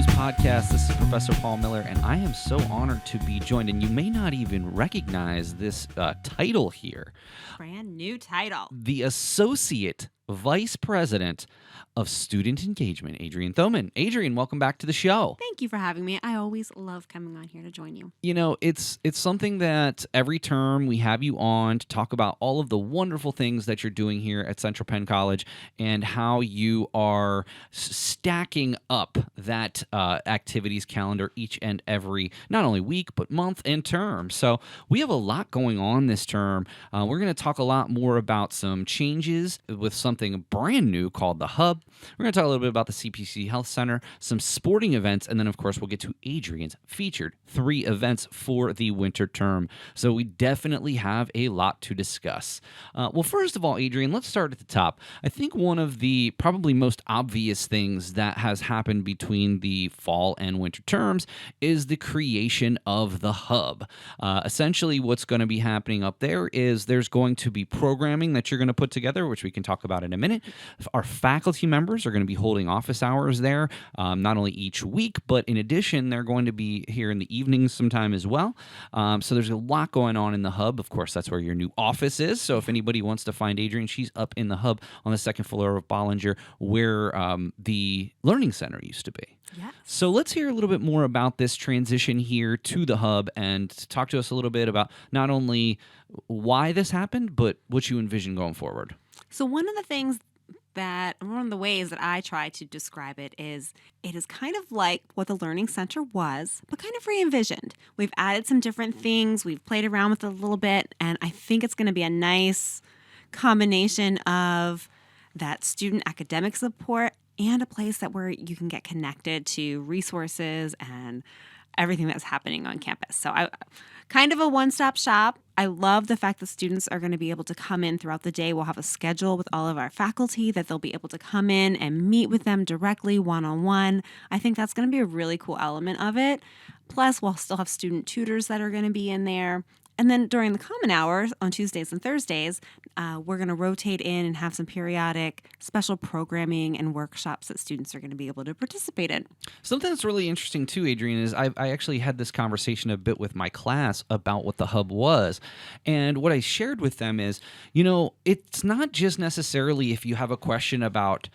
News Podcast. This is Professor Paul Miller, and I am so honored to be joined. And you may not even recognize this title here. Brand new title. The Associate Vice President of Student Engagement, Adrienne Thoman. Adrienne, welcome back to the show. Thank you for having me. I always love coming on here to join you. You know, it's something that every term we have you on to talk about all of the wonderful things that you're doing here at Central Penn College and how you are stacking up that activities calendar each and every, not only week, but month and term. So we have a lot going on this term. We're going to talk a lot more about some changes with something brand new called the Hub. We're going to talk a little bit about the CPC Health Center, some sporting events, and then, of course, we'll get to Adrienne's featured 3 events for the winter term. So we definitely have a lot to discuss. Well, first of all, Adrienne, let's start at the top. I think one of the probably most obvious things that has happened between the fall and winter terms is the creation of the Hub. Essentially, what's going to be happening up there is there's going to be programming that you're going to put together, which we can talk about in a minute. Our faculty members are going to be holding office hours there, not only each week, but in addition, they're going to be here in the evenings sometime as well. So there's a lot going on in the Hub. Of course, that's where your new office is. So if anybody wants to find Adrienne, she's up in the Hub on the 2nd floor of Bollinger, where the Learning Center used to be. Yes. So let's hear a little bit more about this transition here to the Hub and talk to us a little bit about not only why this happened, but what you envision going forward. So one of the ways that I try to describe it is kind of like what the Learning Center was, but kind of re-envisioned. We've added some different things. We've played around with it a little bit, and I think it's going to be a nice combination of that student academic support and a place where you can get connected to resources and everything that's happening on campus. So kind of a one-stop shop. I love the fact that students are going to be able to come in throughout the day. We'll have a schedule with all of our faculty that they'll be able to come in and meet with them directly one-on-one. I think that's going to be a really cool element of it. Plus, we'll still have student tutors that are going to be in there. And then during the common hours on Tuesdays and Thursdays, we're going to rotate in and have some periodic special programming and workshops that students are going to be able to participate in. Something that's really interesting too, Adrienne, is I actually had this conversation a bit with my class about what the Hub was. And what I shared with them is, it's not just necessarily if you have a question about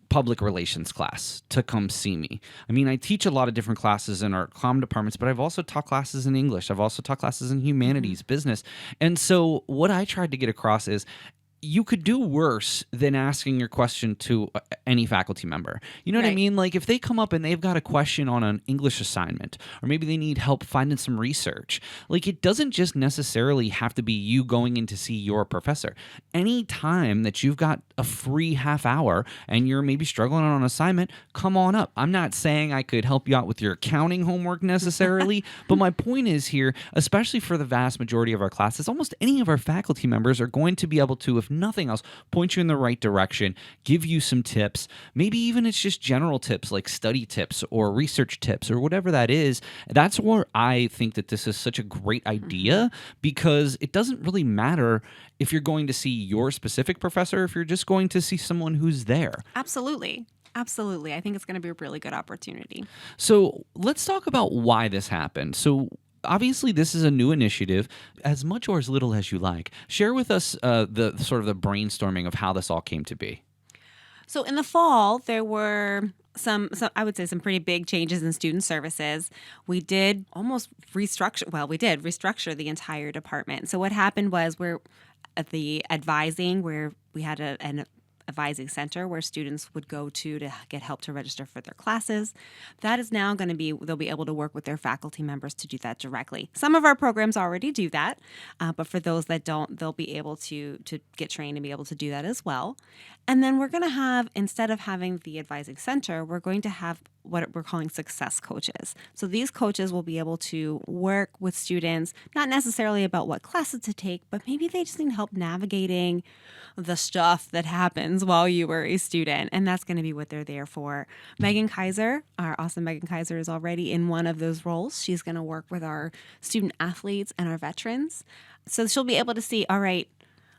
public relations class to come see me. I mean, I teach a lot of different classes in our comm departments, but I've also taught classes in English. I've also taught classes in humanities, business. And so what I tried to get across is you could do worse than asking your question to any faculty member. You know what I mean? Like if they come up and they've got a question on an English assignment, or maybe they need help finding some research, like it doesn't just necessarily have to be you going in to see your professor. Any time that you've got a free half hour and you're maybe struggling on an assignment, come on up. I'm not saying I could help you out with your accounting homework necessarily, but my point is here, especially for the vast majority of our classes, almost any of our faculty members are going to be able to, if nothing else, point you in the right direction, give you some tips. Maybe even it's just general tips like study tips or research tips or whatever that is. That's where I think that this is such a great idea, because it doesn't really matter if you're going to see your specific professor, if you're just going to see someone who's there. Absolutely. Absolutely. I think it's going to be a really good opportunity. So let's talk about why this happened. So obviously, this is a new initiative, as much or as little as you like. Share with us the sort of the brainstorming of how this all came to be. So in the fall, there were some I would say some pretty big changes in student services. We did almost restructure the entire department. So what happened was we're at the advising, where we had an advising center where students would go to get help to register for their classes. That is now going to be, they'll be able to work with their faculty members to do that directly. Some of our programs already do that, but for those that don't, they'll be able to get trained and be able to do that as well. And then we're going to have, instead of having the advising center, we're going to have what we're calling success coaches. So these coaches will be able to work with students, not necessarily about what classes to take, but maybe they just need help navigating the stuff that happens while you were a student. And that's going to be what they're there for. Megan Kaiser, our awesome Megan Kaiser, is already in one of those roles. She's going to work with our student athletes and our veterans. So she'll be able to see, all right,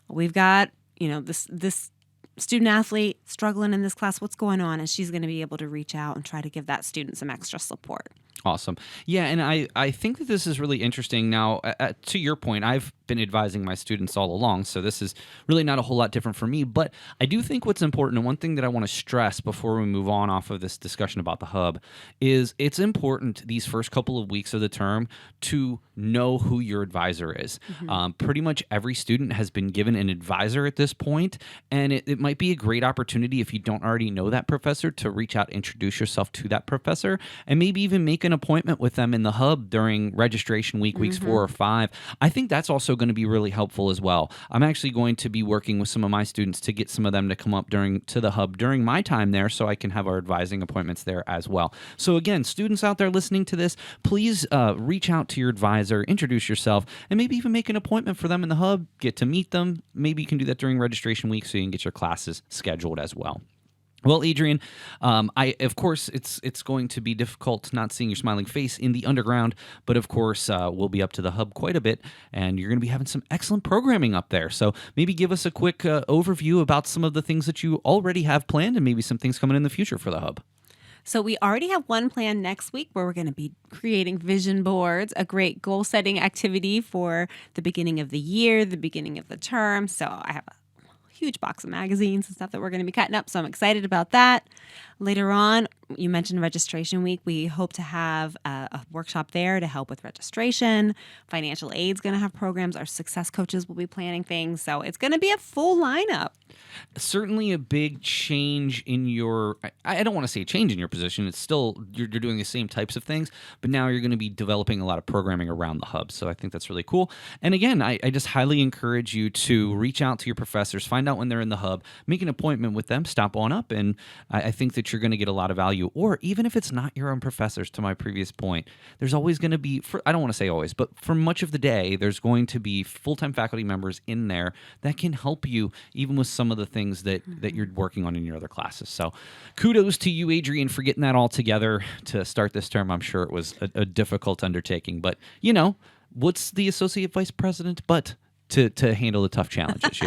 we've got, this student athlete struggling in this class, what's going on? And she's going to be able to reach out and try to give that student some extra support. Awesome. Yeah, and I think that this is really interesting. Now, to your point, I've been advising my students all along, so this is really not a whole lot different for me. But I do think what's important, and one thing that I want to stress before we move on off of this discussion about the hub, is it's important these first couple of weeks of the term to know who your advisor is. Pretty much every student has been given an advisor at this point, and it might be a great opportunity if you don't already know that professor to reach out, introduce yourself to that professor, and maybe even make an appointment with them in the hub during registration week, weeks 4 or 5. I think that's also going to be really helpful as well. I'm actually going to be working with some of my students to get some of them to come up to the hub during my time there so I can have our advising appointments there as well. So again, students out there listening to this, please reach out to your advisor, introduce yourself, and maybe even make an appointment for them in the hub, get to meet them. Maybe you can do that during registration week so you can get your classes scheduled as well. Well, Adrienne, of course, it's going to be difficult not seeing your smiling face in the underground, but of course, we'll be up to the hub quite a bit, and you're going to be having some excellent programming up there. So maybe give us a quick overview about some of the things that you already have planned and maybe some things coming in the future for the hub. So we already have one plan next week where we're going to be creating vision boards, a great goal-setting activity for the beginning of the year, the beginning of the term. So I have a huge box of magazines and stuff that we're going to be cutting up. So I'm excited about that. Later on, you mentioned registration week. We hope to have a workshop there to help with registration. Financial aid's going to have programs. Our success coaches will be planning things. So it's going to be a full lineup. Certainly a big change in your, I don't want to say change in your position. It's still, you're doing the same types of things, but now you're going to be developing a lot of programming around the hub. So I think that's really cool. And again, I just highly encourage you to reach out to your professors, find out when they're in the hub, make an appointment with them, stop on up. And I think that you're going to get a lot of value. Or even if it's not your own professors, to my previous point, there's always going to be, I don't want to say always, but for much of the day, there's going to be full-time faculty members in there that can help you even with some of the things that you're working on in your other classes. So kudos to you, Adrienne, for getting that all together to start this term. I'm sure it was a difficult undertaking, but what's the associate vice president but to handle the tough challenges,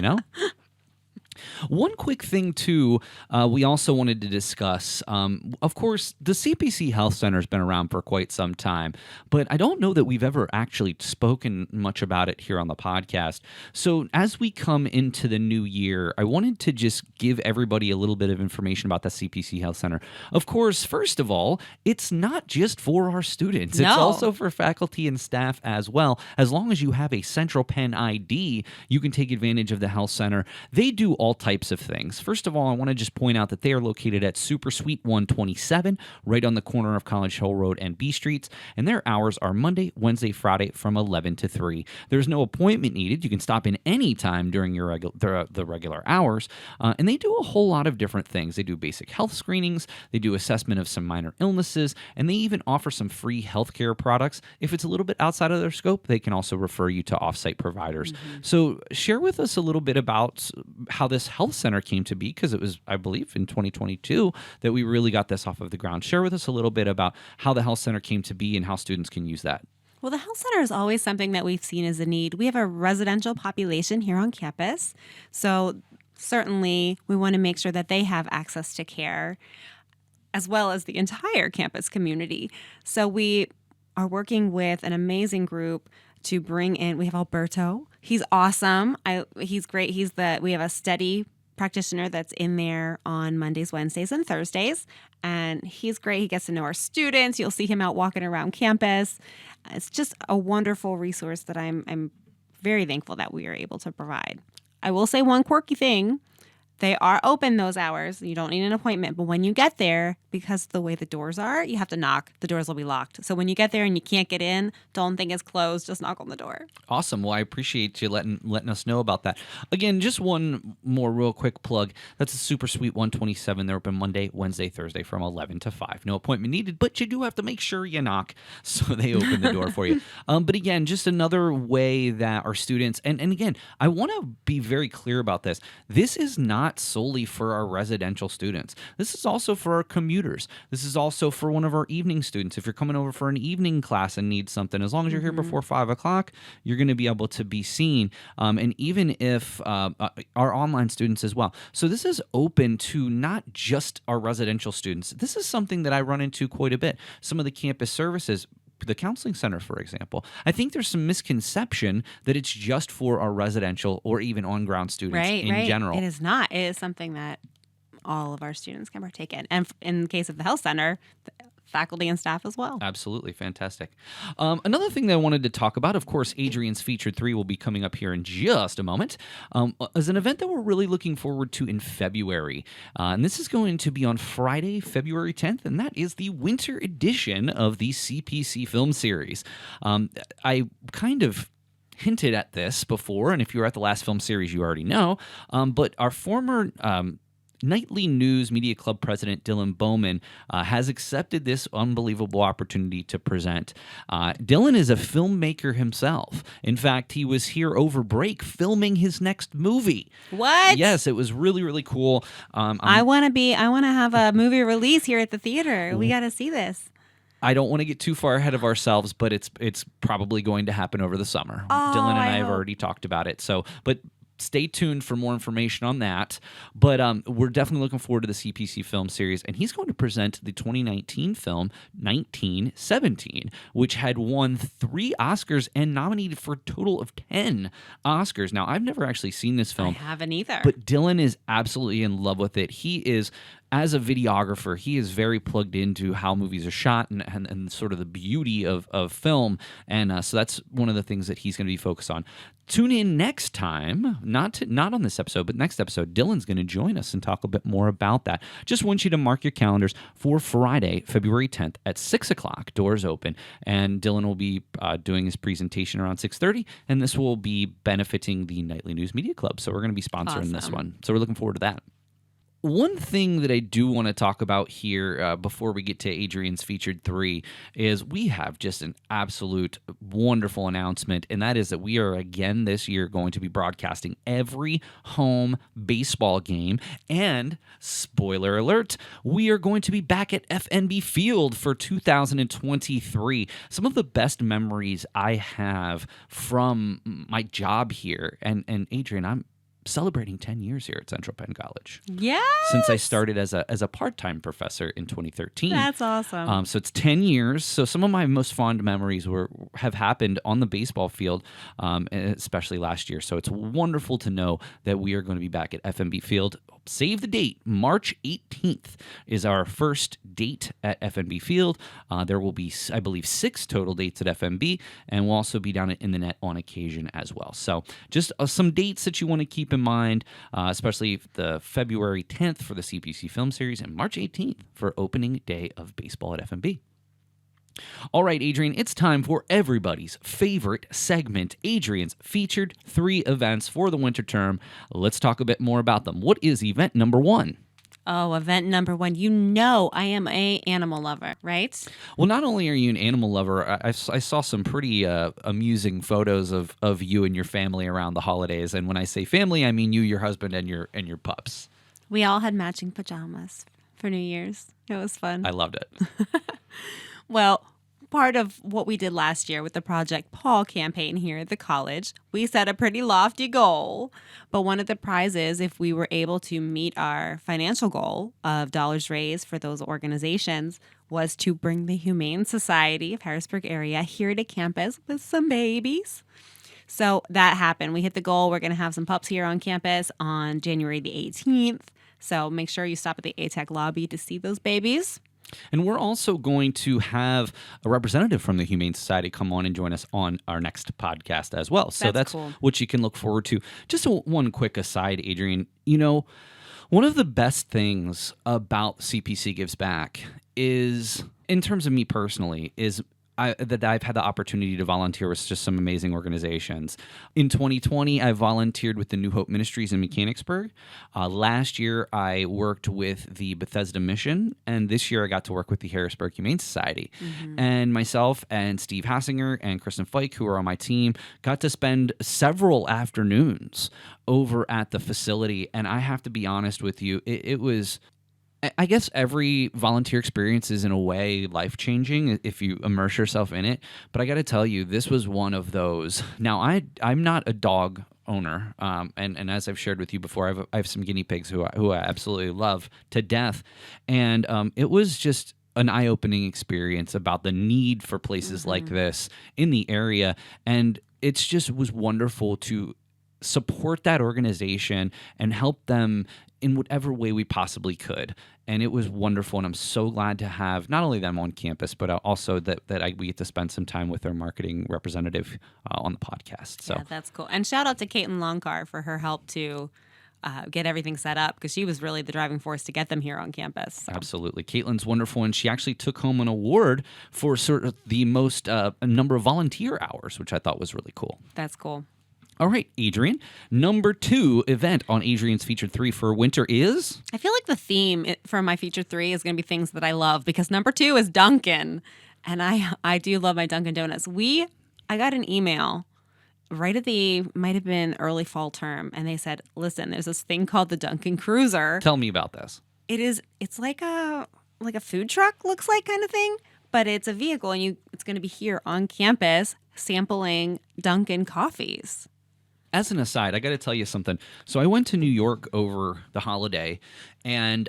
One quick thing, too, we also wanted to discuss. Of course, the CPC Health Center has been around for quite some time, but I don't know that we've ever actually spoken much about it here on the podcast. So as we come into the new year, I wanted to just give everybody a little bit of information about the CPC Health Center. Of course, first of all, it's not just for our students. No. It's also for faculty and staff as well. As long as you have a Central Penn ID, you can take advantage of the Health Center. They do all types of things. First of all, I want to just point out that they are located at Super Suite 127, right on the corner of College Hill Road and B Streets, and their hours are Monday, Wednesday, Friday from 11 to 3. There's no appointment needed. You can stop in any time during your the regular hours, and they do a whole lot of different things. They do basic health screenings, they do assessment of some minor illnesses, and they even offer some free healthcare products. If it's a little bit outside of their scope, they can also refer you to offsite providers. So share with us a little bit about how this health center came to be, because it was, I believe, in 2022 that we really got this off of the ground. Share with us a little bit about how the health center came to be and how students can use that. Well, the health center is always something that we've seen as a need. We have a residential population here on campus, so certainly we want to make sure that they have access to care, as well as the entire campus community. So we are working with an amazing group to bring in, we have Alberto. He's awesome. He's great. We have a steady practitioner that's in there on Mondays, Wednesdays, and Thursdays. And he's great. He gets to know our students. You'll see him out walking around campus. It's just a wonderful resource that I'm very thankful that we are able to provide. I will say one quirky thing. They are open those hours. You don't need an appointment. But when you get there, because of the way the doors are, you have to knock. The doors will be locked. So when you get there and you can't get in, don't think it's closed. Just knock on the door. Awesome. Well, I appreciate you letting us know about that. Again, just one more real quick plug. That's a Super Suite 127. They're open Monday, Wednesday, Thursday from 11 to 5. No appointment needed, but you do have to make sure you knock so they open the door for you. But again, just another way that our students, and again, I want to be very clear about this. This is not not solely for our residential students. This is also for our commuters. This is also for one of our evening students. If you're coming over for an evening class and need something, as long as you're here before 5 o'clock, you're going to be able to be seen. And even if our online students as well. So this is open to not just our residential students. This is something that I run into quite a bit. Some of the campus services, the counseling center, for example, I think there's some misconception that it's just for our residential or even on-ground students in general. It is not. It is something that all of our students can partake in. And in the case of the health center, faculty and staff as well. Absolutely. Fantastic. Another thing that I wanted to talk about, of course, Adrienne's Featured 3 will be coming up here in just a moment, is an event that we're really looking forward to in February. And this is going to be on Friday, February 10th, and that is the winter edition of the CPC film series. I kind of hinted at this before, and if you were at the last film series, you already know, but our former Nightly News Media Club president Dylan Bowman has accepted this unbelievable opportunity to present. Dylan is a filmmaker himself. In fact, he was here over break filming his next movie. What? Yes, it was really, really cool. I want to have a movie release here at the theater. We got to see this. I don't want to get too far ahead of ourselves, but it's probably going to happen over the summer. Dylan and I have already talked about it. But stay tuned for more information on that. But we're definitely looking forward to the CPC film series. And he's going to present the 2019 film 1917, which had won 3 Oscars and nominated for a total of 10 Oscars. Now, I've never actually seen this film. I haven't either. But Dylan is absolutely in love with it. He is, as a videographer, he is very plugged into how movies are shot and sort of the beauty of film. And so that's one of the things that he's going to be focused on. Tune in next time, not on this episode, but next episode. Dylan's going to join us and talk a bit more about that. Just want you to mark your calendars for Friday, February 10th at 6 o'clock. Doors open. And Dylan will be doing his presentation around 6:30, and this will be benefiting the Nightly News Media Club. So we're going to be sponsoring this one. So we're looking forward to that. One thing that I do want to talk about here before we get to Adrienne's Featured 3 is we have just an absolute wonderful announcement, and that is that we are again this year going to be broadcasting every home baseball game, and spoiler alert, we are going to be back at FNB Field for 2023. Some of the best memories I have from my job here, and Adrienne, I'm celebrating 10 years here at Central Penn College. Yes. Since I started as a part-time professor in 2013. That's awesome. So it's 10 years. So some of my most fond memories have happened on the baseball field, especially last year. So it's wonderful to know that we are going to be back at FNB Field. Save the date. March 18th is our first date at FNB Field. There will be, I believe, 6 total dates at FNB, and we'll also be down in the net on occasion as well. So just some dates that you want to keep in mind, especially the February 10th for the CPC film series and March 18th for opening day of baseball at FNB. All right, Adrienne, it's time for everybody's favorite segment, Adrienne's Featured 3 events for the winter term. Let's talk a bit more about them. What is event number 1? Oh, event number 1. You know I am an animal lover, right? Well, not only are you an animal lover, I saw some pretty amusing photos of you and your family around the holidays. And when I say family, I mean you, your husband, and your pups. We all had matching pajamas for New Year's. It was fun. I loved it. Well, part of what we did last year with the Project Paul campaign here at the college, we set a pretty lofty goal. But one of the prizes, if we were able to meet our financial goal of dollars raised for those organizations, was to bring the Humane Society of Harrisburg area here to campus with some babies. So that happened. We hit the goal. We're going to have some pups here on campus on January the 18th. So make sure you stop at the ATEC lobby to see those babies. And we're also going to have a representative from the Humane Society come on and join us on our next podcast as well. So that's cool. What you can look forward to. Just one quick aside, Adrienne. You know, one of the best things about CPC Gives Back is, in terms of me personally, is that I've had the opportunity to volunteer with just some amazing organizations. In 2020, I volunteered with the New Hope Ministries in Mechanicsburg. Last year, I worked with the Bethesda Mission, and this year I got to work with the Harrisburg Humane Society. And myself and Steve Hassinger and Kristen Fike, who are on my team, got to spend several afternoons over at the facility. And I have to be honest with you, it was... I guess every volunteer experience is in a way life-changing if you immerse yourself in it. But I got to tell you, this was one of those. Now, I'm not a dog owner, and as I've shared with you before, I have some guinea pigs who I absolutely love to death. And it was just an eye-opening experience about the need for places like this in the area. And it's just was wonderful to support that organization and help them in whatever way we possibly could. And it was wonderful. And I'm so glad to have not only them on campus, but also that we get to spend some time with their marketing representative on the podcast. So yeah, that's cool. And shout out to Caitlin Longcar for her help to get everything set up, because she was really the driving force to get them here on campus. So. Absolutely. Caitlin's wonderful. And she actually took home an award for sort of the most number of volunteer hours, which I thought was really cool. That's cool. All right, Adrienne. Number 2 event on Adrienne's Featured 3 for winter is? I feel like the theme for my Featured 3 is going to be things that I love, because number 2 is Dunkin'. And I do love my Dunkin' Donuts. I got an email right at might have been early fall term, and they said, listen, there's this thing called the Dunkin' Cruiser. Tell me about this. It's like a food truck, looks like, kind of thing, but it's a vehicle, and it's going to be here on campus sampling Dunkin' coffees. As an aside, I got to tell you something. So I went to New York over the holiday, and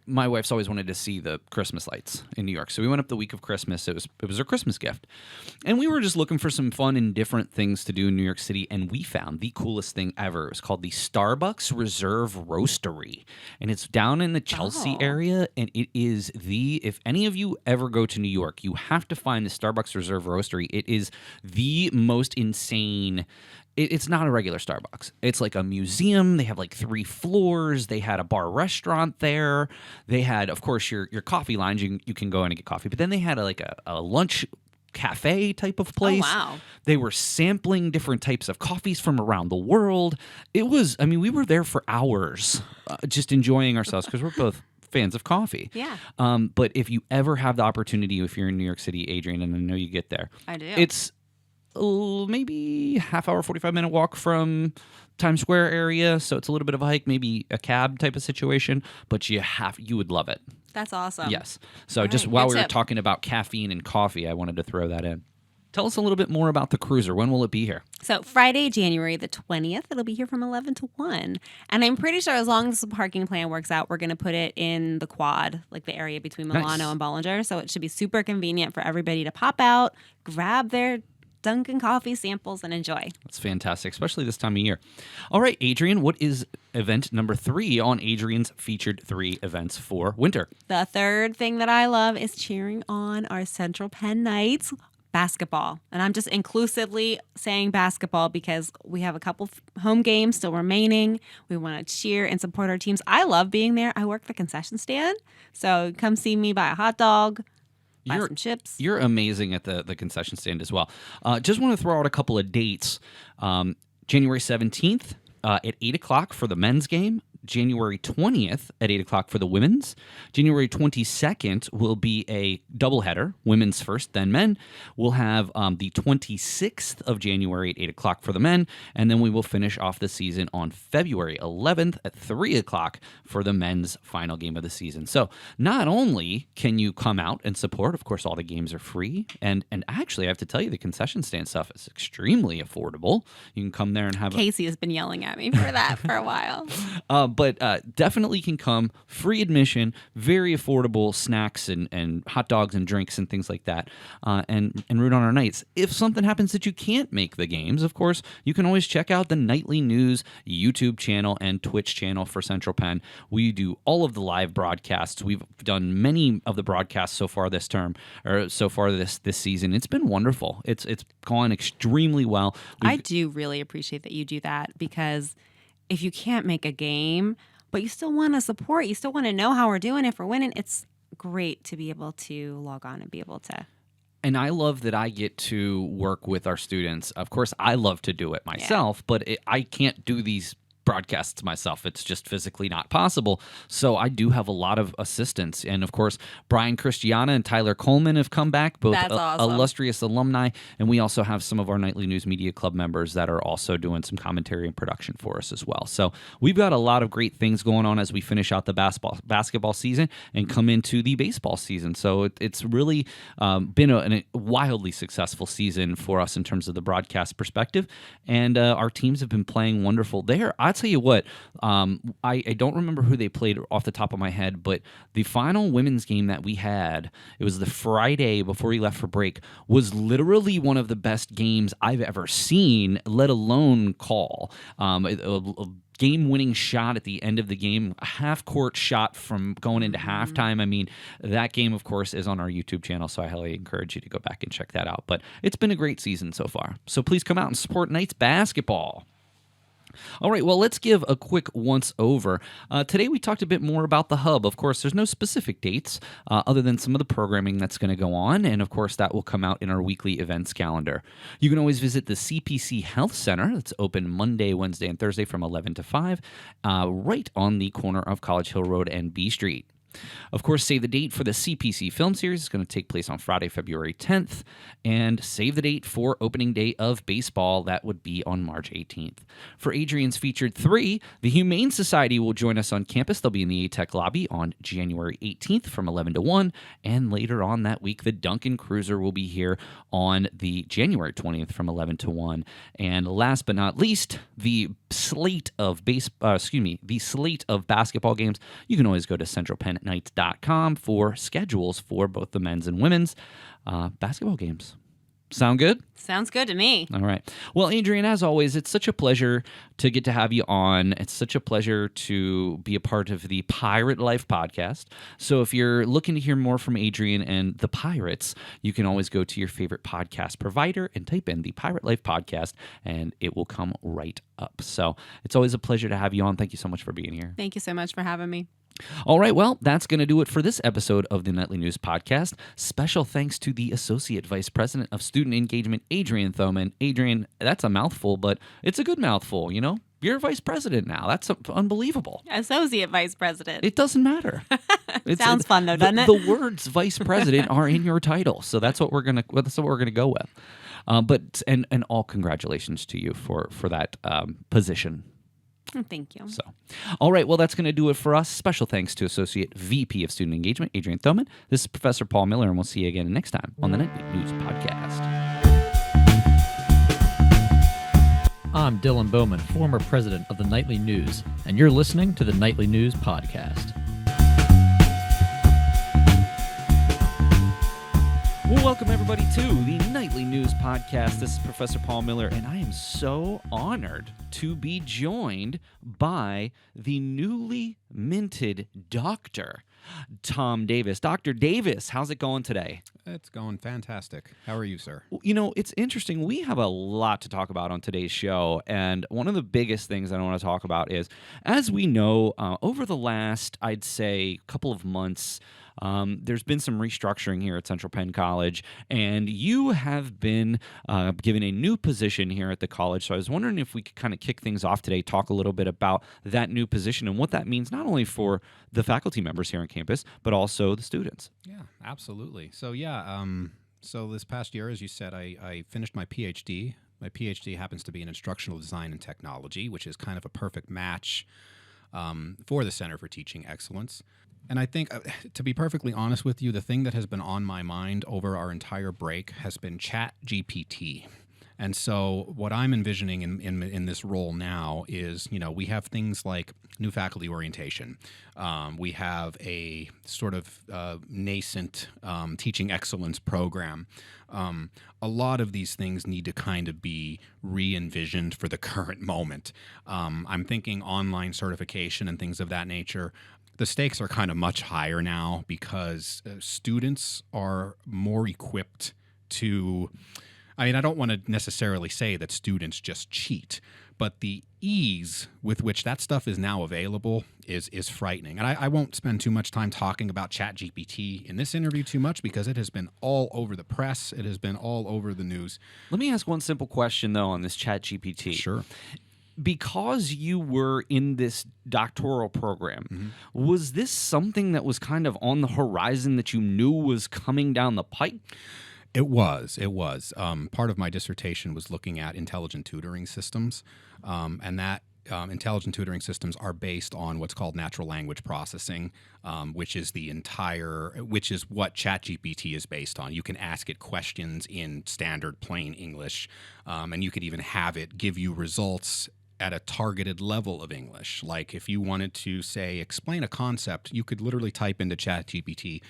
my wife's always wanted to see the Christmas lights in New York. So we went up the week of Christmas. It was her Christmas gift. And we were just looking for some fun and different things to do in New York City, and we found the coolest thing ever. It was called the Starbucks Reserve Roastery, and it's down in the Chelsea area, and it is if any of you ever go to New York, you have to find the Starbucks Reserve Roastery. It is the most insane... It's not a regular Starbucks. It's like a museum. They have like 3 floors. They had a bar restaurant there. They had, of course, your coffee lounge. You can go in and get coffee. But then they had a lunch cafe type of place. Oh, wow. They were sampling different types of coffees from around the world. We were there for hours just enjoying ourselves because we're both fans of coffee. Yeah. But if you ever have the opportunity, if you're in New York City, Adrienne, and I know you get there. I do. It's maybe half hour, 45-minute walk from Times Square area. So it's a little bit of a hike, maybe a cab type of situation, but you would love it. That's awesome. Yes. So All just right, while good we were tip. talking about caffeine and coffee, I wanted to throw that in. Tell us a little bit more about the cruiser. When will it be here? So Friday, January the 20th, it'll be here from 11 to 1. And I'm pretty sure as long as the parking plan works out, we're going to put it in the quad, like the area between Milano and Bollinger. So it should be super convenient for everybody to pop out, grab their Dunkin' coffee samples, and enjoy. That's fantastic, especially this time of year. All right, Adrienne, what is event number 3 on Adrienne's Featured 3 events for winter? The third thing that I love is cheering on our Central Penn Knights basketball. And I'm just inclusively saying basketball because we have a couple home games still remaining. We want to cheer and support our teams. I love being there. I work the concession stand. So come see me buy a hot dog. Buy some chips. You're amazing at the concession stand as well. Just want to throw out a couple of dates. January 17th at 8 o'clock for the men's game. January 20th at 8 o'clock for the women's. January 22nd will be a doubleheader, women's first, then men. We'll have the 26th of January at 8 o'clock for the men, and then we will finish off the season on February 11th at 3 o'clock for the men's final game of the season. So not only can you come out and support, of course, all the games are free, and actually I have to tell you, the concession stand stuff is extremely affordable. You can come there and have Casey has been yelling at me for that for a while. But definitely can come. Free admission, very affordable snacks and hot dogs and drinks and things like that, and root on our nights. If something happens that you can't make the games, of course, you can always check out the Nightly News YouTube channel and Twitch channel for Central Penn. We do all of the live broadcasts. We've done many of the broadcasts so far this term, or so far this season. It's been wonderful. It's gone extremely well. I do really appreciate that you do that, because if you can't make a game, but you still want to support, you still want to know how we're doing, if we're winning, it's great to be able to log on and be able to And I love that I get to work with our students. Of course, I love to do it myself, but I can't do these broadcasts myself. It's just physically not possible. So I do have a lot of assistants. And of course, Brian Christiana and Tyler Coleman have come back, both That's awesome. illustrious alumni. And we also have some of our Nightly News Media Club members that are also doing some commentary and production for us as well. So we've got a lot of great things going on as we finish out the basketball season and come into the baseball season. So it's really been a wildly successful season for us in terms of the broadcast perspective. And our teams have been playing wonderful there. I'll tell you what, I don't remember who they played off the top of my head, but the final women's game that we had, it was the Friday before we left for break, was literally one of the best games I've ever seen, let alone call. A game-winning shot at the end of the game, a half-court shot from going into halftime. I mean, that game, of course, is on our YouTube channel, so I highly encourage you to go back and check that out. But it's been a great season so far. So please come out and support Knights basketball. All right, well, let's give a quick once-over. Today we talked a bit more about the Hub. Of course, there's no specific dates other than some of the programming that's going to go on, and of course that will come out in our weekly events calendar. You can always visit the CPC Health Center. It's open Monday, Wednesday, and Thursday from 11 to 5, right on the corner of College Hill Road and B Street. Of course, save the date for the CPC film series. It's going to take place on Friday, February 10th. And save the date for opening day of baseball. That would be on March 18th. For Adrienne's featured 3, the Humane Society will join us on campus. They'll be in the ATEC lobby on January 18th from 11 to 1. And later on that week, the Duncan Cruiser will be here on the January 20th from 11 to 1. And last but not least, the slate of basketball games. You can always go to centralpennknights.com for schedules for both the men's and women's basketball games. Sound good? Sounds good to me. All right. Well, Adrienne, as always, it's such a pleasure to get to have you on. It's such a pleasure to be a part of the Pirate Life podcast. So if you're looking to hear more from Adrienne and the Pirates, you can always go to your favorite podcast provider and type in the Pirate Life podcast, and it will come right up. So it's always a pleasure to have you on. Thank you so much for being here. Thank you so much for having me. All right, well, that's going to do it for this episode of the Nightly News Podcast. Special thanks to the Associate Vice President of Student Engagement, Adrienne Thoman. Adrienne, that's a mouthful, but it's a good mouthful, you know? You're Vice President now. That's unbelievable. Associate Vice President. It doesn't matter. Sounds fun, though, doesn't it? The words Vice President are in your title, so that's what we're gonna go with. But all congratulations to you for that position. Thank you. So, all right, well, that's going to do it for us. Special thanks to Associate VP of Student Engagement, Adrienne Thoman. This is Professor Paul Miller, and we'll see you again next time on the Nightly News Podcast. I'm Dylan Bowman, former president of the Nightly News, and you're listening to the Nightly News Podcast. Well, welcome everybody to the Nightly News Podcast. This is Professor Paul Miller, and I am so honored to be joined by the newly minted Dr. Tom Davis. Dr. Davis, how's it going today? It's going fantastic. How are you, sir? You know, it's interesting. We have a lot to talk about on today's show, and one of the biggest things I want to talk about is, as we know, over the last, I'd say, couple of months, there's been some restructuring here at Central Penn College, and you have been given a new position here at the college. So I was wondering if we could kind of kick things off today, talk a little bit about that new position and what that means not only for the faculty members here on campus, but also the students. Yeah, absolutely. So so this past year, as you said, I finished my PhD. My PhD happens to be in instructional design and technology, which is kind of a perfect match for the Center for Teaching Excellence. And I think, to be perfectly honest with you, the thing that has been on my mind over our entire break has been ChatGPT. And so what I'm envisioning in this role now is, you know, we have things like new faculty orientation. We have a sort of nascent teaching excellence program. A lot of these things need to kind of be re-envisioned for the current moment. I'm thinking online certification and things of that nature. The stakes are kind of much higher now because students are more equipped to I mean, I don't want to necessarily say that students just cheat, but the ease with which that stuff is now available is frightening. And I won't spend too much time talking about ChatGPT in this interview too much because it has been all over the press. It has been all over the news. Let me ask one simple question, though, on this ChatGPT. Sure. Because you were in this doctoral program, was this something that was kind of on the horizon that you knew was coming down the pike? It was. Part of my dissertation was looking at intelligent tutoring systems, and that intelligent tutoring systems are based on what's called natural language processing, which is what ChatGPT is based on. You can ask it questions in standard plain English, and you could even have it give you results at a targeted level of English. Like if you wanted to say, explain a concept, you could literally type into ChatGPT,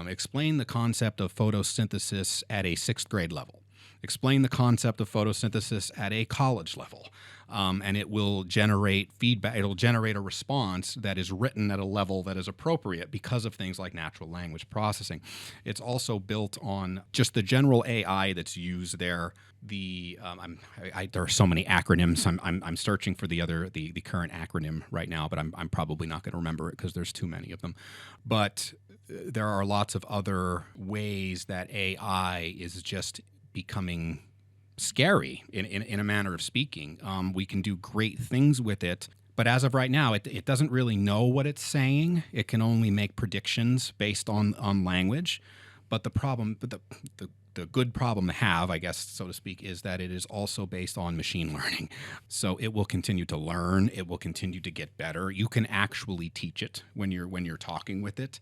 explain the concept of photosynthesis at a 6th grade level. Explain the concept of photosynthesis at a college level. And it will generate feedback. It'll generate a response that is written at a level that is appropriate because of things like natural language processing. It's also built on just the general AI that's used there. There are so many acronyms. I'm searching for the current acronym right now, but I'm probably not going to remember it because there's too many of them. But there are lots of other ways that AI is just becoming scary in a manner of speaking. We can do great things with it, but as of right now, it doesn't really know what it's saying. It can only make predictions based on language. But the good problem to have, I guess, so to speak, is that it is also based on machine learning. So it will continue to learn. It will continue to get better. You can actually teach it when you're talking with it.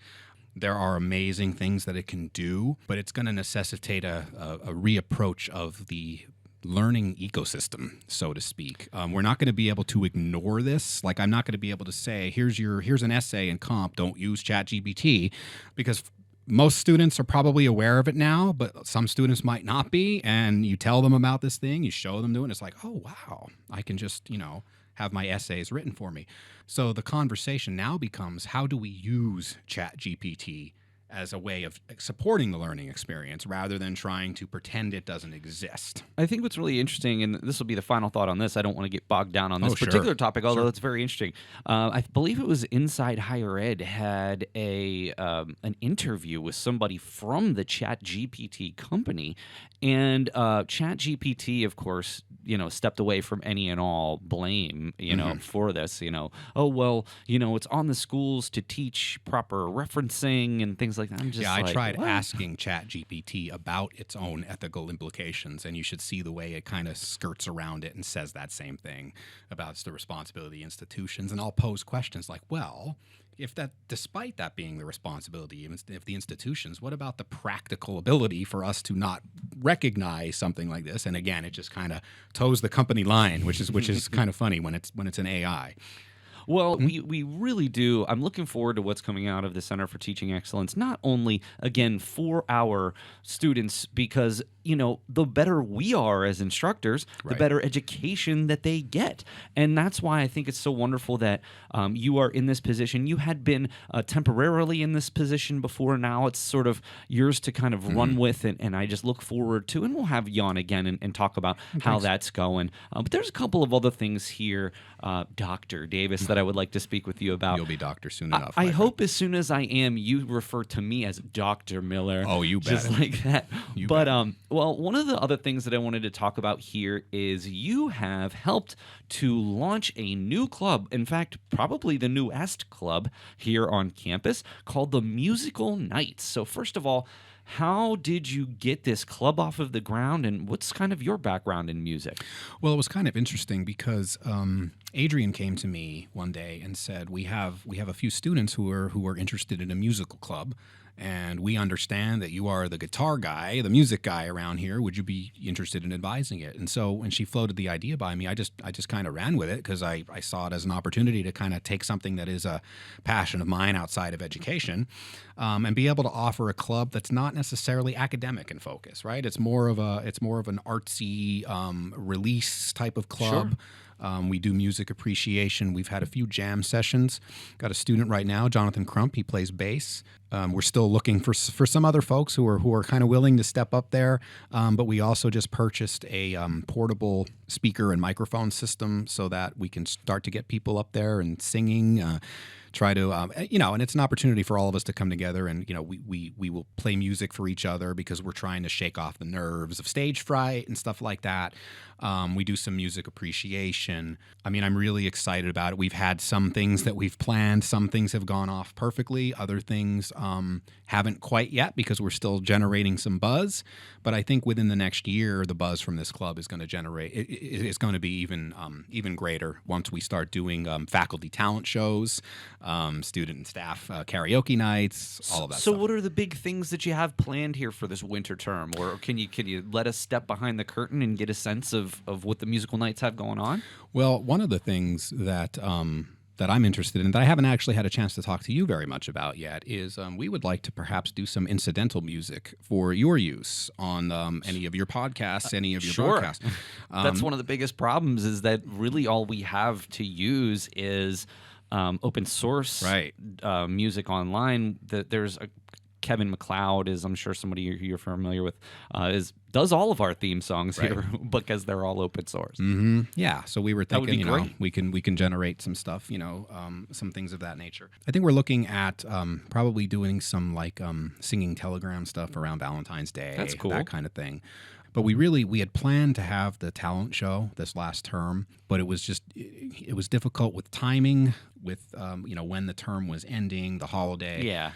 There are amazing things that it can do, but it's going to necessitate a reapproach of the learning ecosystem, so to speak. We're not going to be able to ignore this. Like, I'm not going to be able to say, here's an essay in comp, don't use ChatGPT, because most students are probably aware of it now, but some students might not be. And you tell them about this thing, you show them doing it, it's like, oh, wow, I can just, have my essays written for me. So the conversation now becomes, how do we use ChatGPT as a way of supporting the learning experience rather than trying to pretend it doesn't exist? I think what's really interesting, and this will be the final thought on this, I don't want to get bogged down on this Sure. particular topic, although Sure. it's very interesting. I believe it was Inside Higher Ed had an interview with somebody from the ChatGPT company, and ChatGPT, of course, stepped away from any and all blame, for this. Oh, well, it's on the schools to teach proper referencing and things like that. I'm just I tried what? asking ChatGPT about its own ethical implications, and you should see the way it kind of skirts around it and says that same thing about the responsibility of institutions. And I'll pose questions like, well, despite that being the responsibility of the institutions, what about the practical ability for us to not recognize something like this? And again, it just kind of toes the company line, which is kind of funny when it's an AI. Well, we really do. I'm looking forward to what's coming out of the Center for Teaching Excellence, not only, again, for our students, because, the better we are as instructors, the Right. better education that they get. And that's why I think it's so wonderful that you are in this position. You had been temporarily in this position before. Now it's sort of yours to kind of run with, and I just look forward to, and we'll have you on again and talk about how that's going. But there's a couple of other things here, Dr. Davis, that I would like to speak with you about. You'll be doctor soon enough. I my hope as soon as I am, you refer to me as Dr. Miller. Oh, you bet. Just like that. You But bet. well, one of the other things that I wanted to talk about here is you have helped to launch a new club. In fact, probably the newest club here on campus, called the Musical Nights. So first of all, how did you get this club off of the ground, and what's kind of your background in music? Well, it was kind of interesting because Adrienne came to me one day and said, "We have a few students who are interested in a musical club, and we understand that you are the guitar guy, the music guy around here. Would you be interested in advising it?" And so when she floated the idea by me, I just kind of ran with it because I saw it as an opportunity to kind of take something that is a passion of mine outside of education, and be able to offer a club that's not necessarily academic in focus, right? It's more of an artsy release type of club. We do music appreciation. We've had a few jam sessions. Got a student right now, Jonathan Crump. He plays bass. We're still looking for some other folks who are kind of willing to step up there. But we also just purchased a portable speaker and microphone system so that we can start to get people up there and singing. Try to, and it's an opportunity for all of us to come together and, we will play music for each other because we're trying to shake off the nerves of stage fright and stuff like that. We do some music appreciation. I mean, I'm really excited about it. We've had some things that we've planned. Some things have gone off perfectly. Other things haven't quite yet because we're still generating some buzz. But I think within the next year, the buzz from this club is going to generate. It's going to be even greater once we start doing faculty talent shows, student and staff karaoke nights, all of that. So, stuff. what are the big things that you have planned here for this winter term, or can you let us step behind the curtain and get a sense of what the musical nights have going on? Well, one of the things that I'm interested in that I haven't actually had a chance to talk to you very much about yet is we would like to perhaps do some incidental music for your use on any of your podcasts, any of your broadcasts. That's one of the biggest problems is that really all we have to use is open source music online. There's Kevin MacLeod is, I'm sure somebody you're familiar with, does all of our theme songs here because they're all open source. Mm-hmm. Yeah, so we were thinking, great. we can generate some stuff, some things of that nature. I think we're looking at probably doing some like singing telegram stuff around Valentine's Day. That's cool. That kind of thing. But we had planned to have the talent show this last term, but it was difficult with timing, with when the term was ending, the holiday. Yeah.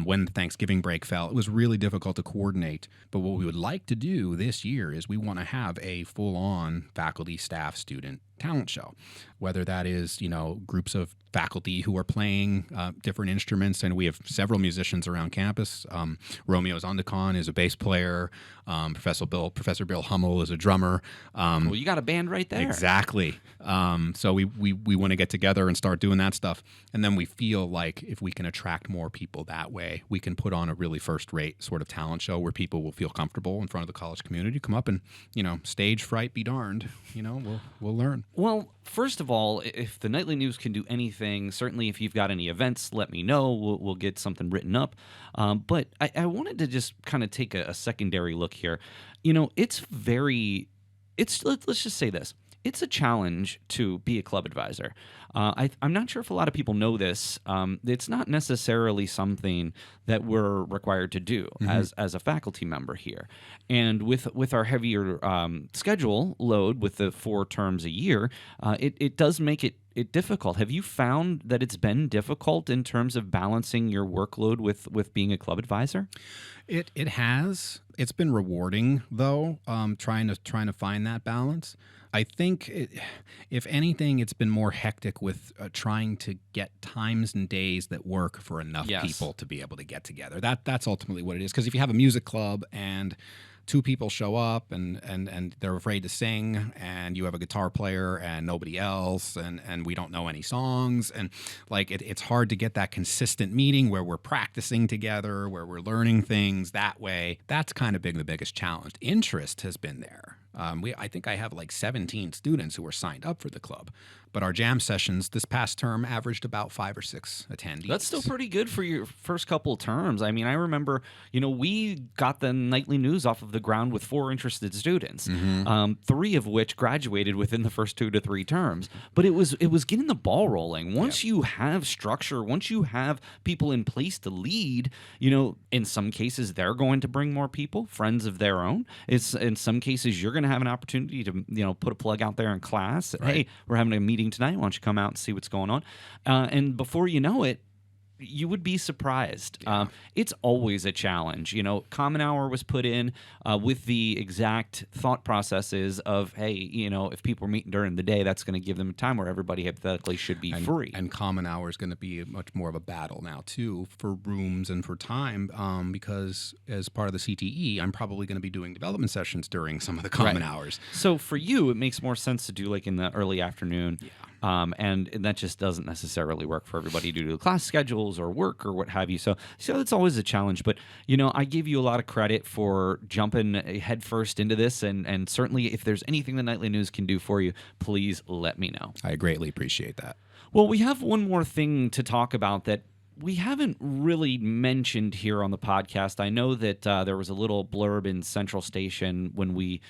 When the Thanksgiving break fell, it was really difficult to coordinate. But what we would like to do this year is we want to have a full-on faculty, staff, student talent show, whether that is, groups of faculty who are playing different instruments, and we have several musicians around campus. Romeo Zondekon is a bass player. Professor Bill Hummel is a drummer. Well, you got a band right there. Exactly. So we want to get together and start doing that stuff, and then we feel like if we can attract more people that way, we can put on a really first-rate sort of talent show where people will feel comfortable in front of the college community. Come up and stage fright be darned. We'll learn. Well, first of all, if the Nightly News can do anything, certainly if you've got any events, let me know. We'll get something written up. But I wanted to just kind of take a secondary look here. Let's just say this. It's a challenge to be a club advisor. I'm not sure if a lot of people know this. It's not necessarily something that we're required to do as a faculty member here. And with our heavier schedule load with the 4 terms a year, it does make it difficult. Have you found that it's been difficult in terms of balancing your workload with being a club advisor? It has. It's been rewarding though, trying to find that balance. I think, if anything, it's been more hectic with trying to get times and days that work for enough people to be able to get together. That's ultimately what it is. Because if you have a music club and 2 people show up and they're afraid to sing, and you have a guitar player and nobody else, and we don't know any songs, and like it's hard to get that consistent meeting where we're practicing together, where we're learning things that way. That's kind of been the biggest challenge. Interest has been there. I think I have like 17 students who are signed up for the club, but our jam sessions this past term averaged about 5 or 6 attendees. That's still pretty good for your first couple of terms. I mean, I remember, we got the Nightly News off of the ground with 4 interested students, 3 of which graduated within the first 2 to 3 terms. But it was getting the ball rolling. Once you have structure, once you have people in place to lead, in some cases they're going to bring more people, friends of their own. It's in some cases you're going to have an opportunity to put a plug out there in class. Right. Hey, we're having a meeting tonight. Why don't you come out and see what's going on? And before you know it, you would be surprised. Yeah. It's always a challenge. Common Hour was put in with the exact thought processes of, hey, if people are meeting during the day, that's going to give them a time where everybody hypothetically should be free. And Common Hour is going to be much more of a battle now, too, for rooms and for time, because as part of the CTE, I'm probably going to be doing development sessions during some of the Common Hours. So for you, it makes more sense to do like in the early afternoon. Yeah. And that just doesn't necessarily work for everybody due to class schedules or work or what have you. So it's always a challenge. But, I give you a lot of credit for jumping headfirst into this. And certainly if there's anything the Nightly News can do for you, please let me know. I greatly appreciate that. Well, we have one more thing to talk about that we haven't really mentioned here on the podcast. I know that there was a little blurb in Central Station when we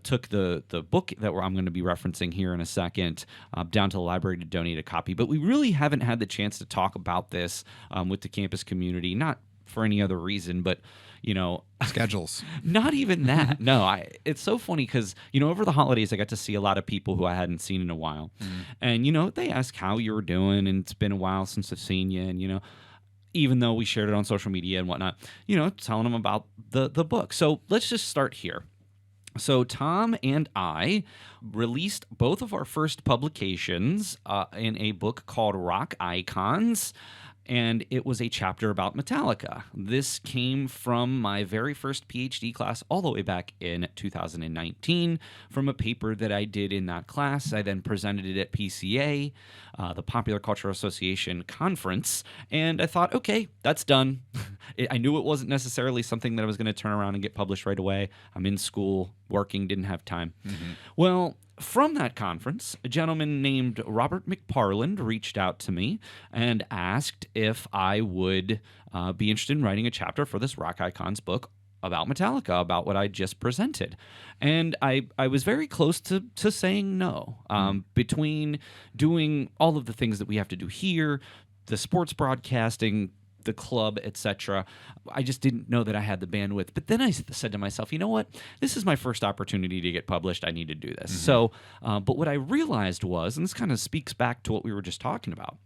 took the book that I'm going to be referencing here in a second down to the library to donate a copy. But we really haven't had the chance to talk about this with the campus community, not for any other reason, but schedules. Not even that. No, it's so funny because, over the holidays, I got to see a lot of people who I hadn't seen in a while. And, they ask how you were doing, and it's been a while since I've seen you. And, even though we shared it on social media and whatnot, telling them about the book. So let's just start here. So Tom and I released both of our first publications in a book called Rock Icons. And it was a chapter about Metallica. This came from my very first PhD class all the way back in 2019 from a paper that I did in that class. I then presented it at PCA, the Popular Culture Association conference, and I thought, okay, that's done. I knew it wasn't necessarily something that I was going to turn around and get published right away. I'm in school, working, didn't have time. Well, from that conference, a gentleman named Robert McParland reached out to me and asked if I would be interested in writing a chapter for this Rock Icons book about Metallica, about what I just presented. And I was very close to saying no. Between doing all of the things that we have to do here, the sports broadcasting, the club, etc. I just didn't know that I had the bandwidth. But then I said to myself, you know what? This is my first opportunity to get published. I need to do this. So, but what I realized was, and this kind of speaks back to what we were just talking about,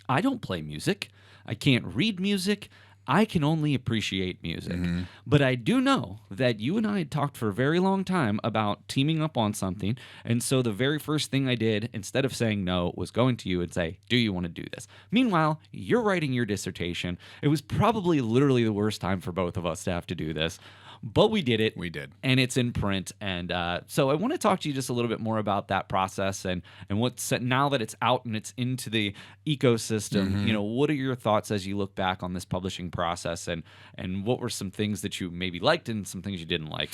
I don't play music. I can't read music. I can only appreciate music. But I do know that you and I had talked for a very long time about teaming up on something. And so the very first thing I did, instead of saying no, was going to you and say, do you want to do this? Meanwhile, you're writing your dissertation. It was probably literally the worst time for both of us to have to do this. But we did it. We did. And it's in print. And so I want to talk to you just a little bit more about that process and what's now that it's out and it's into the ecosystem, what are your thoughts as you look back on this publishing process and what were some things that you maybe liked and some things you didn't like?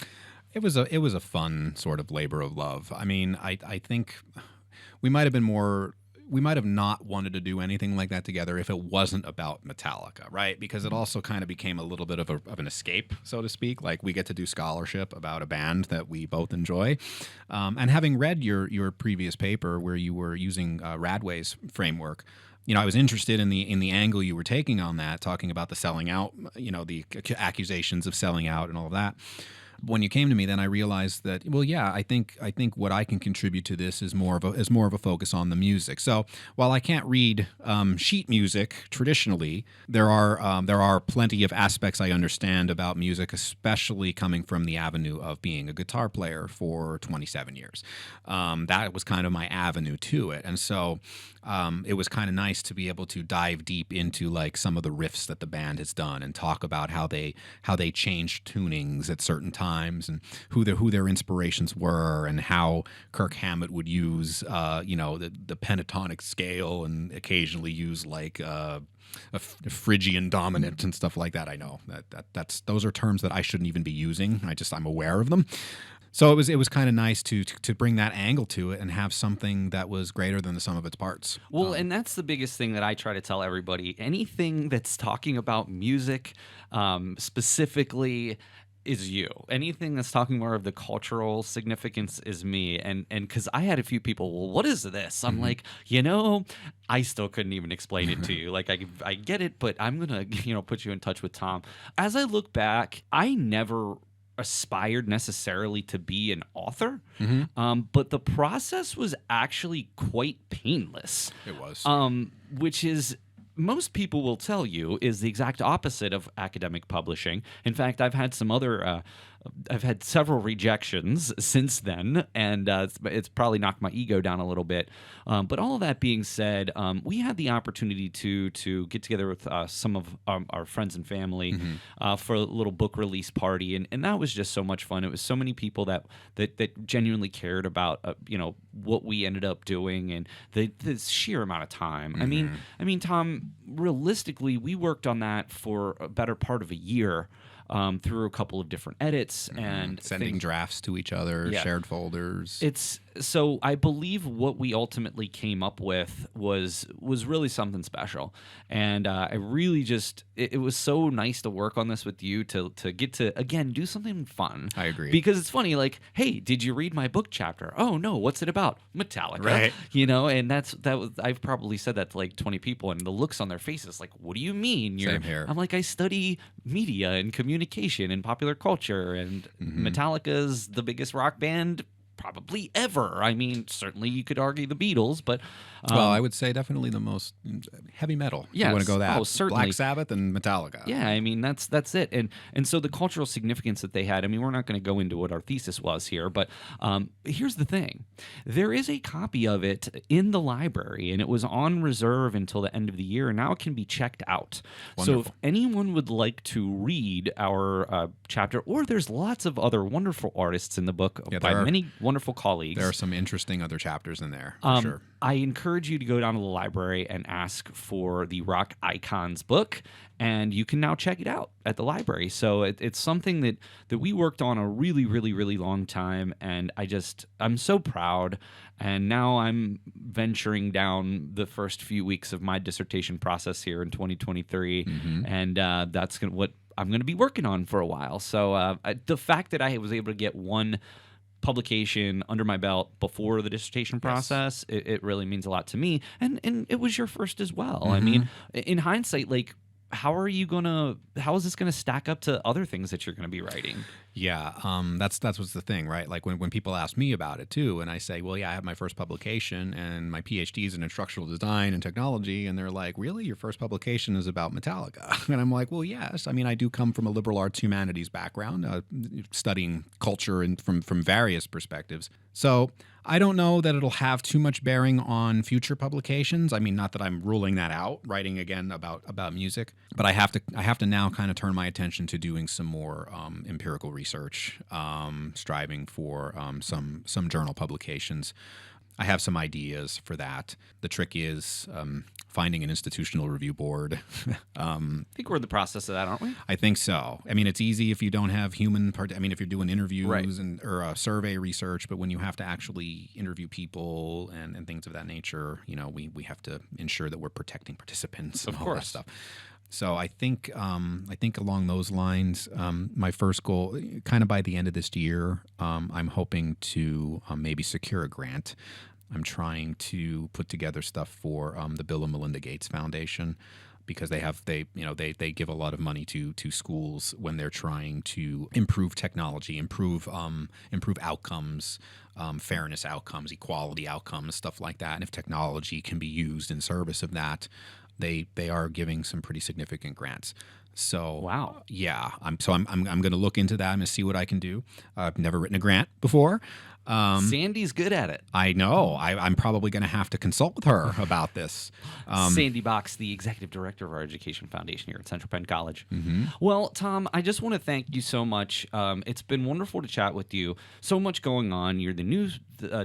It was a fun sort of labor of love. I mean, I think we might have not wanted to do anything like that together if it wasn't about Metallica, right? Because it also kind of became a little bit of an escape, so to speak. Like we get to do scholarship about a band that we both enjoy. And having read your previous paper where you were using Radway's framework, I was interested in the angle you were taking on that, talking about the selling out, the accusations of selling out and all of that. When you came to me, then I realized that, well, yeah, I think what I can contribute to this is more of a focus on the music. So while I can't read sheet music traditionally, there are plenty of aspects I understand about music, especially coming from the avenue of being a guitar player for 27 years. That was kind of my avenue to it, and so it was kind of nice to be able to dive deep into like some of the riffs that the band has done and talk about how they changed tunings at certain times and who their inspirations were and how Kirk Hammett would use the pentatonic scale and occasionally use like a Phrygian dominant and stuff like that. I know that's those are terms that I shouldn't even be using. I'm aware of them. So it was kind of nice to bring that angle to it and have something that was greater than the sum of its parts. Well, and that's the biggest thing that I try to tell everybody. Anything that's talking about music specifically is you. Anything that's talking more of the cultural significance is me. And because I had a few people, well, what is this? I'm like, I still couldn't even explain it to you. Like I get it, but I'm gonna put you in touch with Tom. As I look back, I never aspired necessarily to be an author, but the process was actually quite painless. It was. Which is, most people will tell you, is the exact opposite of academic publishing. In fact, I've had several rejections since then, and it's probably knocked my ego down a little bit. But all of that being said, we had the opportunity to get together with some of our friends and family for a little book release party, and that was just so much fun. It was so many people that genuinely cared about what we ended up doing and the sheer amount of time. I mean, Tom, realistically, we worked on that for a better part of a year. through a couple of different edits and sending things. drafts to each other, Yeah. shared folders. It's so I believe what we ultimately came up with was really something special, and I really just it was so nice to work on this with you to get to again do something fun. I agree. Because it's funny, like, hey, did you read my book chapter? Oh no, what's it about? Metallica, Right. And that was I've probably said that to like 20 people, and the looks on their faces like, what do you mean? Same here. I'm like, I study media and communication and popular culture, and Metallica's the biggest rock band probably ever. I mean, certainly you could argue the Beatles, but well, I would say definitely the most heavy metal. If you want Yes. to go that. Oh, certainly. Black Sabbath and Metallica. yeah, I mean that's it, and so the cultural significance that they had. I mean, we're not going to go into what our thesis was here, but here's the thing: there is a copy of it in the library, and it was on reserve until the end of the year, and now it can be checked out. So Wonderful. if anyone would like to read our chapter, or there's lots of other wonderful artists in the book Yeah, by there are- many wonderful colleagues. There are some interesting other chapters in there, for sure. I encourage you to go down to the library and ask for the Rock Icons book, and you can now check it out at the library. So it's something that we worked on a really, really, really long time, and I'm so proud. And now I'm venturing down the first few weeks of my dissertation process here in 2023, and that's what I'm going to be working on for a while. So the fact that I was able to get one publication under my belt before the dissertation process, it really means a lot to me, and it was your first as well. I mean, in hindsight, like, how is this gonna stack up to other things that you're gonna be writing? Yeah, that's what's the thing, right? Like when people ask me about it too, and I say, well, yeah, I have my first publication, and my PhD is in instructional design and technology, and they're like, really, your first publication is about Metallica? And I'm like, well, yes. I mean, I do come from a liberal arts humanities background, studying culture and from various perspectives. So I don't know that it'll have too much bearing on future publications. I mean, not that I'm ruling that out, writing again about music, but I have to now kind of turn my attention to doing some more empirical research, striving for some journal publications. I have some ideas for that. The trick is finding an institutional review board. I think we're in the process of that, aren't we? I think so. I mean, it's easy if you don't have human part. I mean, if you're doing interviews Right. or survey research, but when you have to actually interview people and things of that nature, we have to ensure that we're protecting participants and Of all that course. stuff. So I think along those lines, my first goal, kind of by the end of this year, I'm hoping to maybe secure a grant. I'm trying to put together stuff for the Bill and Melinda Gates Foundation, because they give a lot of money to schools when they're trying to improve technology, improve outcomes, fairness outcomes, equality outcomes, stuff like that. And if technology can be used in service of that, they are giving some pretty significant grants. So Wow. yeah, I'm going to look into that and see what I can do. I've never written a grant before. Sandy's good at it. I know. I'm probably going to have to consult with her about this. Sandy Box, the executive director of our education foundation here at Central Penn College. Mm-hmm. Well, Tom, I just want to thank you so much. It's been wonderful to chat with you. So much going on. You're the new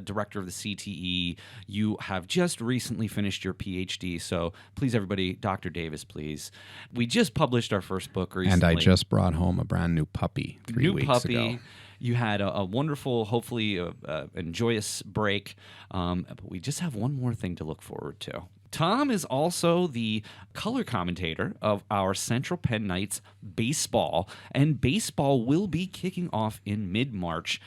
director of the CTE. You have just recently finished your PhD. So please, everybody, Dr. Davis, please. We just published our first book recently. And I just brought home a brand new puppy 3 weeks ago. You had a wonderful, hopefully, and joyous break. But we just have one more thing to look forward to. Tom is also the color commentator of our Central Penn Knights baseball, and baseball will be kicking off in mid-March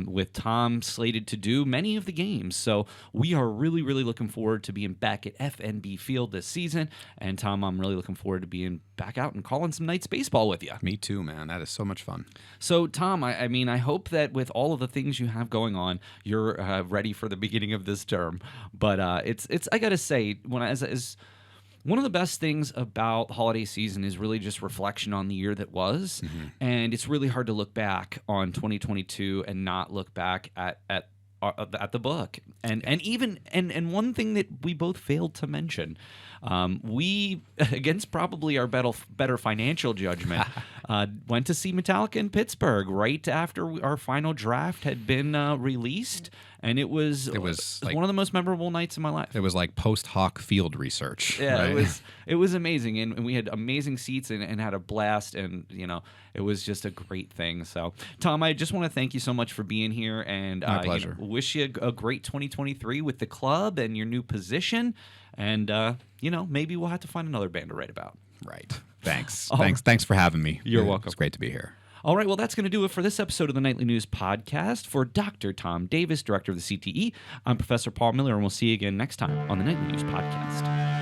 with Tom slated to do many of the games. So we are really, really looking forward to being back at FNB Field this season. And Tom, I'm really looking forward to being back out and calling some Knights baseball with you. Me too, man. That is so much fun. So, Tom, I mean, I hope that with all of the things you have going on, you're ready for the beginning of this term. But it's I gotta say, as one of the best things about the holiday season is really just reflection on the year that was, and it's really hard to look back on 2022 and not look back at the book. And even one thing that we both failed to mention, We, against probably our better financial judgment, went to see Metallica in Pittsburgh right after our final draft had been released. And it was like, one of the most memorable nights of my life. It was like post hoc field research. Yeah, right? it was amazing, and we had amazing seats and had a blast, and it was just a great thing. So, Tom, I just want to thank you so much for being here, and My pleasure. Wish you a great 2023 with the club and your new position, and maybe we'll have to find another band to write about. Right. Thanks. Oh. Thanks for having me. You're welcome. It's great to be here. All right, well, that's going to do it for this episode of the Nightly News Podcast. For Dr. Tom Davis, Director of the CTE, I'm Professor Paul Miller, and we'll see you again next time on the Nightly News Podcast.